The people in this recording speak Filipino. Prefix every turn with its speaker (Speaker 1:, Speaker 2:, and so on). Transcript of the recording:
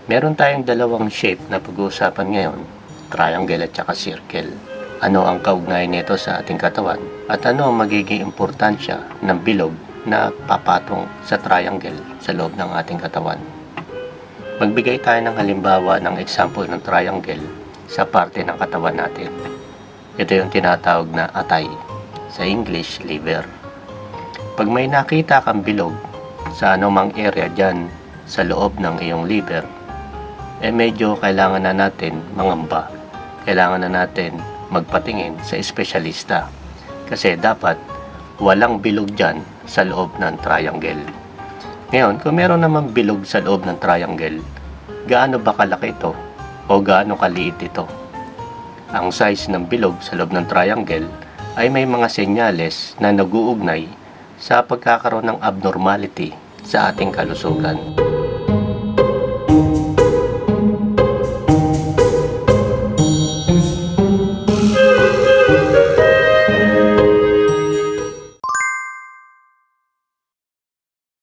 Speaker 1: Meron tayong dalawang shape na pag-uusapan ngayon, triangle at saka circle. Ano ang kaugnayan nito sa ating katawan at ano ang magiging importansya ng bilog na papatong sa triangle sa loob ng ating katawan. Magbigay tayo ng halimbawa ng example ng triangle sa parte ng katawan natin. Ito yung tinatawag na atay, sa English, liver. Pag may nakita kang bilog sa anumang area dyan sa loob ng iyong liver, medyo kailangan na natin mangamba. Kailangan na natin magpatingin sa espesyalista. Kasi dapat walang bilog dyan sa loob ng triangle. Ngayon, kung meron naman bilog sa loob ng triangle, gaano ba kalaki ito o gaano kaliit ito? Ang size ng bilog sa loob ng triangle ay may mga senyales na nag-uugnay sa pagkakaroon ng abnormality sa ating kalusugan.